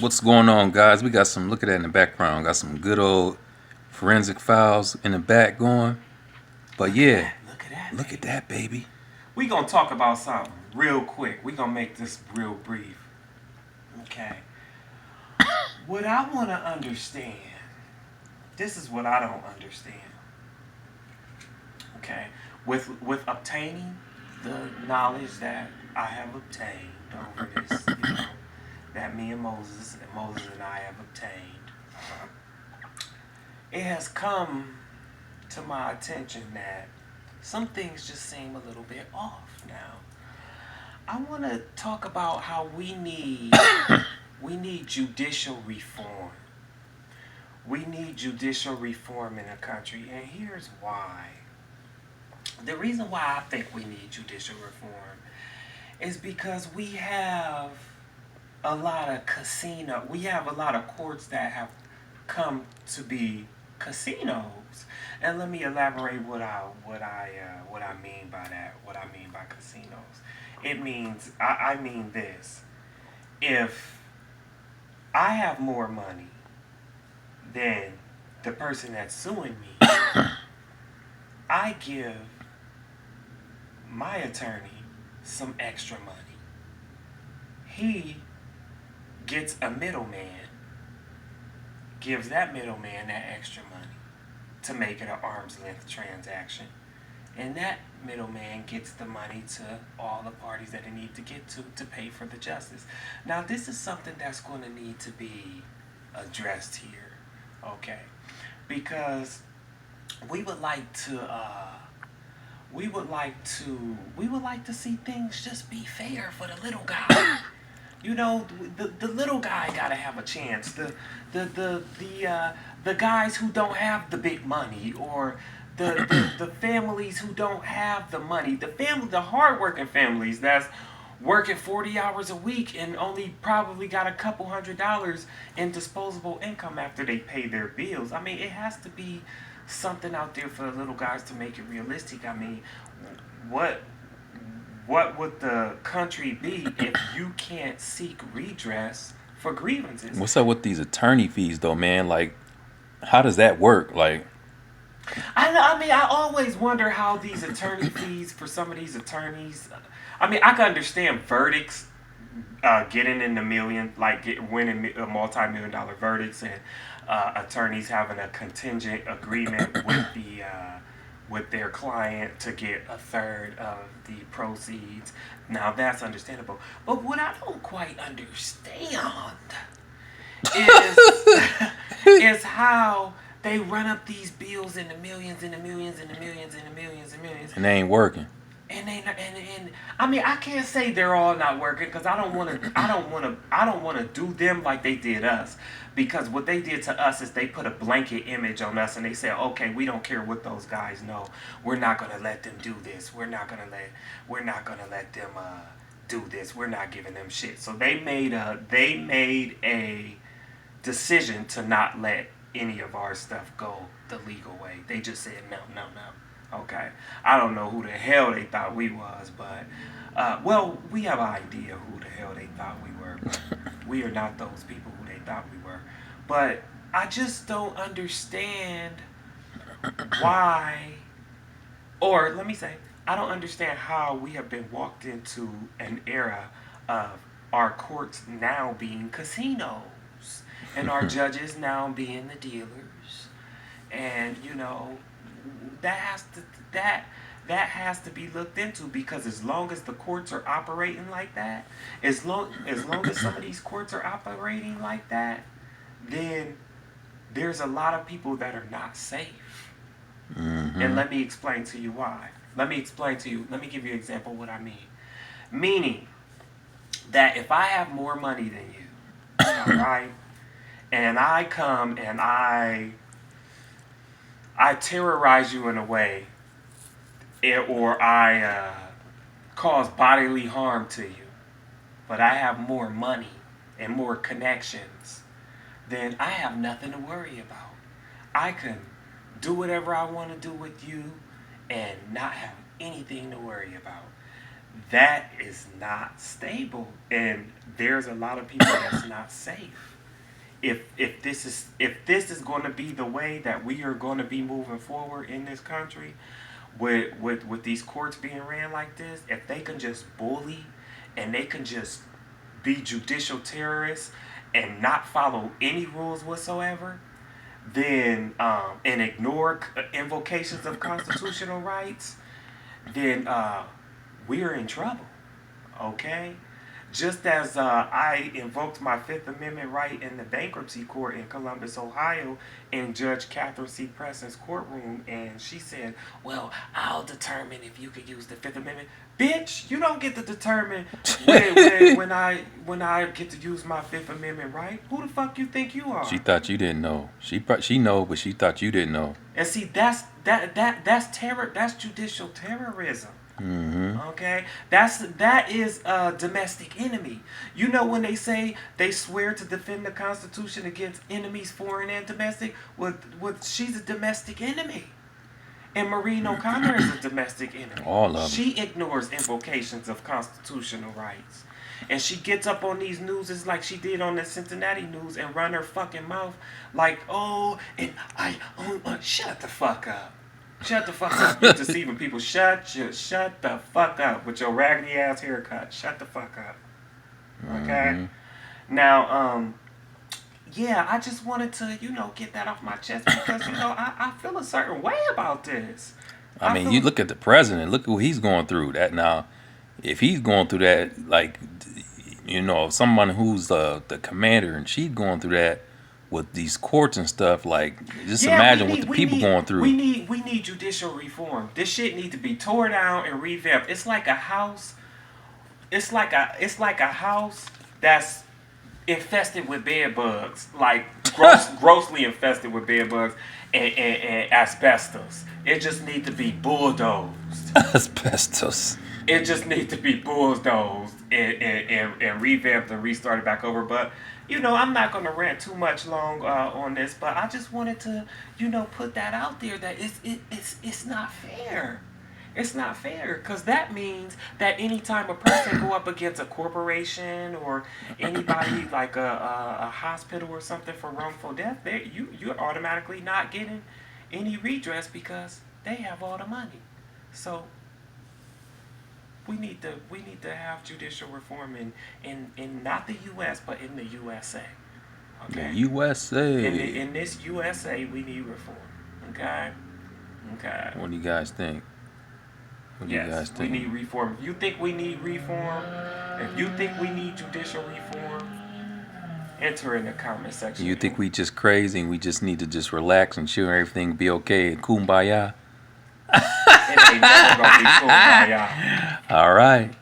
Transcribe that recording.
What's going on, guys? We got some, look at that in the background. Got some good old forensic files in the back going. But Look at yeah, that. Look at that, look at baby. that, baby. We gonna talk about something real quick. We gonna make this real brief. Okay. What I wanna understand. This is what I don't understand. Okay. With obtaining the knowledge that I have obtained over this, that me and Moses and I have obtained, it has come to my attention that some things just seem a little bit off now. I want to talk about how we need judicial reform. We need judicial reform in the country, and here's why. The reason why I think we need judicial reform is because we have a lot of we have a lot of courts that have come to be casinos. And let me elaborate what I mean by that. What I mean by casinos. It means I mean this. If I have more money than the person that's suing me, I give my attorney some extra money. He gets a middleman, gives that middleman that extra money to make it an arm's length transaction. And that middleman gets the money to all the parties that they need to get to pay for the justice. Now, this is something that's going to need to be addressed here, okay? Because we would like to, we would like to see things just be fair for the little guy. The little guy gotta have a chance. The guys who don't have the big money, or the families who don't have the money, the hardworking families that's working 40 hours a week and only probably got a couple $100s in disposable income after they pay their bills. I mean, it has to be something out there for the little guys to make it realistic. I mean, what what would the country be if you can't seek redress for grievances? What's up with these attorney fees, though, man? Like, how does that work? Like, I mean, I always wonder how these attorney fees for some of these attorneys. I mean, I can understand verdicts, getting in the million, like winning multi-million-dollar verdicts, and attorneys having a contingent agreement with their client to get a third of the proceeds. Now that's understandable. But what I don't quite understand is is how they run up these bills in the millions and the millions and the millions and the millions and millions. and they ain't working. And I mean, I can't say they're all not working, because I don't want to do them like they did us, because what they did to us is they put a blanket image on us, and they said, okay, we don't care what those guys know, we're not gonna let them do this, we're not gonna let them do this, we're not giving them shit. So they made a decision to not let any of our stuff go the legal way. They just said no, no, no. Okay, I don't know who the hell they thought we was, but well, we have an idea who the hell they thought we were, but we are not those people who they thought we were. But I just don't understand why, or let me say, I don't understand how we have been walked into an era of our courts now being casinos and our judges now being the dealers. And that has to that that has to be looked into, because as long as the courts are operating like that, as long as some of these courts are operating like that, then there's a lot of people that are not safe. And Mm-hmm. let me explain to you why. Let me give you an example of what I mean. Meaning that if I have more money than you, all right, and I come and I terrorize you in a way, or I cause bodily harm to you, but I have more money and more connections, then I have nothing to worry about. I can do whatever I want to do with you and not have anything to worry about. that is not stable, and there's a lot of people that's not safe. If this is going to be the way that we are going to be moving forward in this country, with these courts being ran like this, if they can just bully and they can just be judicial terrorists and not follow any rules whatsoever, then and ignore invocations of constitutional rights, then we're in trouble. Okay? Just as I invoked my Fifth Amendment right in the bankruptcy court in Columbus, Ohio, in Judge Catherine C. Preston's courtroom, and she said, "Well, I'll determine if you could use the Fifth Amendment." Bitch, you don't get to determine when I get to use my Fifth Amendment right. Who the fuck you think you are? She thought you didn't know. She know, but she thought you didn't know. And see, that's terror. That's judicial terrorism. Mm-hmm. Okay, that is a domestic enemy. You know when they say they swear to defend the Constitution against enemies, foreign and domestic. With she's a domestic enemy, and Maureen O'Connor is a domestic enemy. All of them. She ignores invocations of constitutional rights, and she gets up on these newses like she did on the Cincinnati news and run her fucking mouth like, oh, and shut the fuck up. Shut the fuck up. You're deceiving people. Shut the fuck up with your raggedy ass haircut. Shut the fuck up. Okay? Mm-hmm. Now, yeah, I just wanted to, get that off my chest because, I feel a certain way about this. I mean, you look at the president. Look what he's going through. That now, if he's going through that, like, someone who's the commander and she's going through that with these courts and stuff, like, just imagine what the people going through. We need judicial reform. This shit needs to be tore down and revamped. It's like a house. It's like a house that's infested with bed bugs, like grossly infested with bed bugs and asbestos. It just needs to be bulldozed. Asbestos. It just needs to be bulldozed and revamped and restarted back over. But I'm not going to rant too much long on this. But I just wanted to put that out there that it's not fair. It's not fair because that means that anytime a person go up against a corporation or anybody like a hospital or something for wrongful death, you're automatically not getting any redress because they have all the money. So we need to have judicial reform in not the U.S. but in the USA. Okay. The USA. In this USA, we need reform. Okay. What do you guys think? Yes, we need reform. If you think we need reform, if you think we need judicial reform, enter in the comment section. You think we just crazy and we just need to just relax and chill and everything be okay and kumbaya? It ain't never gonna be kumbaya. All right.